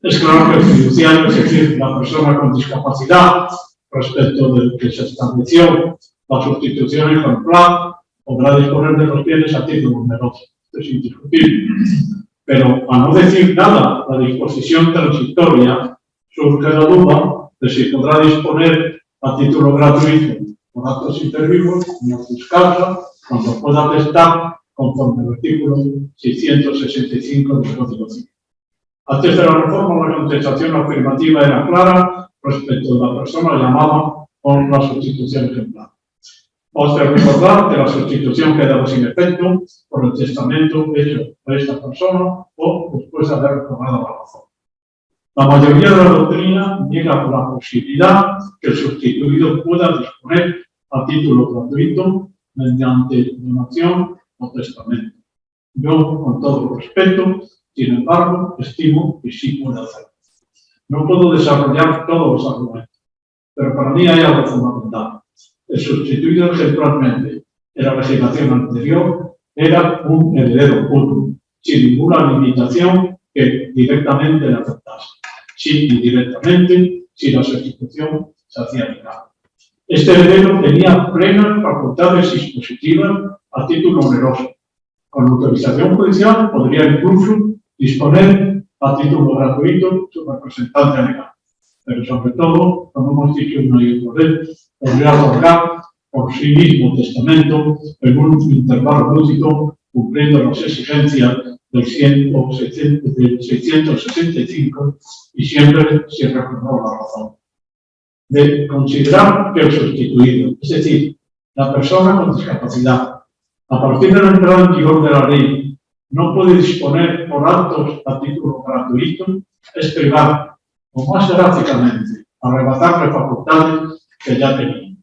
Es claro que el fiduciario, es decir, la persona con discapacidad, respecto del que se estableció la sustitución ejemplar, podrá disponer de los bienes a título oneroso. Esto es indiscutible. Pero, a no decir nada, la disposición transitoria surge la duda de si podrá disponer a título gratuito por actos intervivos, como sus causas, cuando pueda atestar conforme al artículo 665 del Código Civil. Antes de la reforma, la contestación afirmativa era clara respecto de la persona llamada por la sustitución ejemplar. Os de recordar que la sustitución quedaba sin efecto por el testamento hecho por esta persona o después de haber recobrado la razón. La mayoría de la doctrina niega la posibilidad que el sustituido pueda disponer a título gratuito mediante donación o testamento. Yo, con todo respeto, sin embargo, estimo que sí puede hacerlo. No puedo desarrollar todos los argumentos, pero para mí hay algo fundamental. El sustituido ejemplarmente en la legislación anterior era un heredero puro, sin ninguna limitación que directamente le afectase, sin indirectamente, si la sustitución se hacía legal. Este heredero tenía plenas facultades dispositivas a título oneroso. Con autorización judicial podría incluso disponer a título gratuito su representante legal. Pero sobre todo, como hemos dicho una y otra vez, podría otorgar por sí mismo testamento en un intervalo lúdico, cumpliendo las exigencias del 665 y siempre se reconoce la razón. De considerar que el sustituido, es decir, la persona con discapacidad, a partir de la entrada en vigor de la ley, no puede disponer por actos a título gratuito, es privar, o más gráficamente, arrebatarle facultades que ya tenía.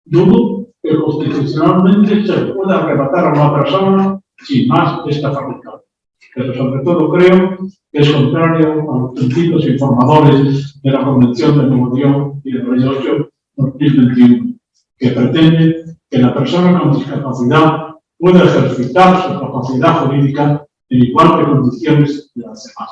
Dudo que constitucionalmente se pueda arrebatar a una persona sin más esta facultad, pero sobre todo creo que es contrario a los principios informadores de la Convención de Nuevo León y del Rey 8/2021, que pretende que la persona con discapacidad pueda ejercitar su capacidad jurídica en igual de condiciones de las demás.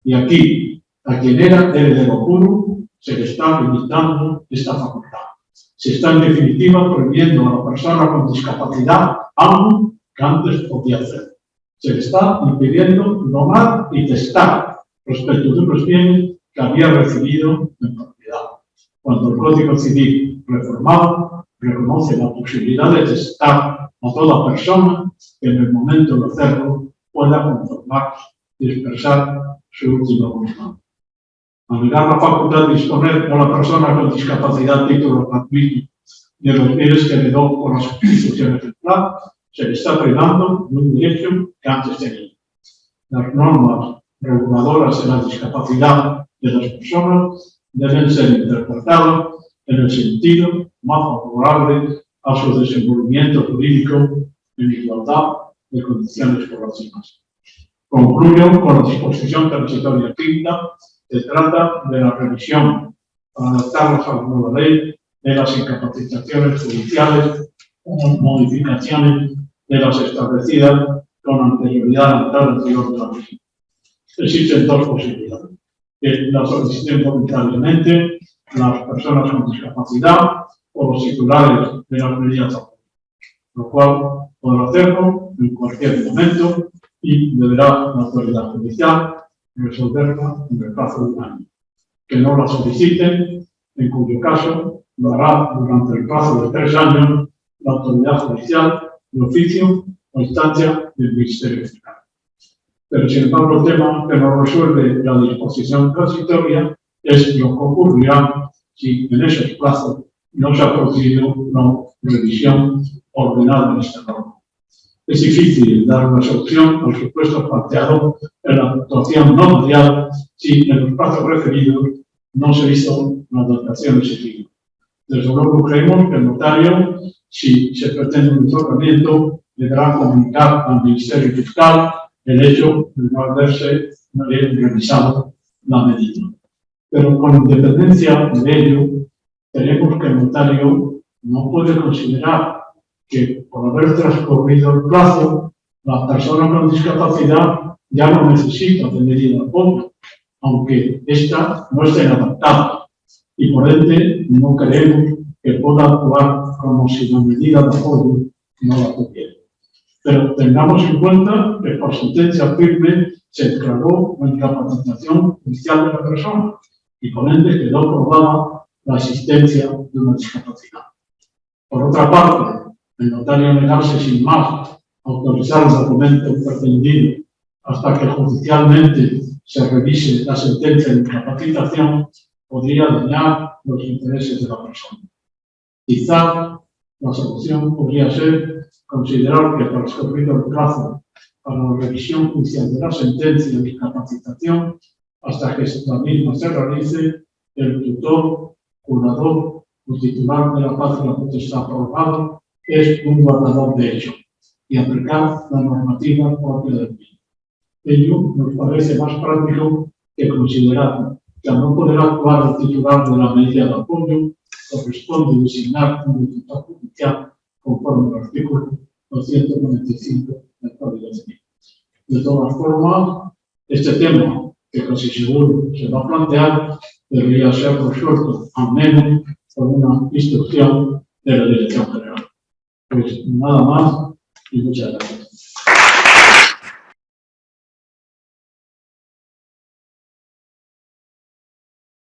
Y aquí, a quien era heredero puro, se le está limitando esta facultad. Se está en definitiva prohibiendo a la persona con discapacidad algo que antes podía hacer. Se le está impidiendo donar y testar respecto de unos bienes que había recibido en propiedad. Cuando el Código Civil reformado reconoce la posibilidad de testar a toda persona que en el momento de hacerlo pueda conformar y expresar su última voluntad. Al negar la facultad de disponer a la persona con discapacidad título gratuito de los bienes que heredó por la sustitución ejemplar, se le está privando de un derecho que antes tenía. Las normas reguladoras de la discapacidad de las personas deben ser interpretadas en el sentido más favorable a su desenvolvimiento jurídico en igualdad de condiciones con las demás. Concluyo con la disposición transitoria quinta. Se trata de la revisión para adaptarnos a la nueva ley de las incapacitaciones judiciales o modificaciones de las establecidas con anterioridad a la entrada en vigor de la ley. Existen dos posibilidades: que la soliciten voluntariamente las personas con discapacidad o los titulares de las medidas aprobadas, lo cual podrá hacerlo en cualquier momento y deberá la autoridad judicial resolverla en el plazo de un año. Que no la soliciten, en cuyo caso lo hará durante el plazo de 3 años la autoridad judicial de oficio o instancia del Ministerio Fiscal. Pero sin embargo, el tema que nos resuelve la disposición transitoria es lo que ocurrirá si en esos plazos no se ha producido una revisión ordenada en esta norma. Es difícil dar una solución al supuesto planteado en la actuación notarial si en los plazos referidos no se hizo la adaptación exigida. Desde luego creemos que el notario, si se pretende un otorgamiento, deberá comunicar al Ministerio Fiscal el hecho de no haberse realizado la medida. Pero con independencia de ello, tenemos que el notario no puede considerar que por haber transcurrido el plazo, la persona con discapacidad ya no necesita de medida de apoyo, aunque ésta no esté adaptada. Y por ende, no creemos que pueda actuar como si la medida de apoyo no la tuviera. Pero tengamos en cuenta que por sentencia firme se declaró la incapacitación judicial de la persona y por ende quedó probada la existencia de una discapacidad. Por otra parte, el notario negarse sin más a autorizar el documento pretendido hasta que judicialmente se revise la sentencia de incapacitación podría dañar los intereses de la persona. Quizá la solución podría ser considerar que transcurrido el plazo para la revisión judicial de la sentencia de incapacitación hasta que la misma se realice, el tutor, curador o titular de la patria potestad prorrogada es un guardador de hecho y aplicar la normativa propia del mismo. Ello nos parece más práctico que considerar que al no poder actuar el titular de la medida de apoyo corresponde designar un tutor judicial conforme al artículo 295 del Código Civil. De todas formas, este tema, que casi seguro se va a plantear, debería ser resuelto al menos por una instrucción de la Dirección General. Pues nada más y muchas gracias.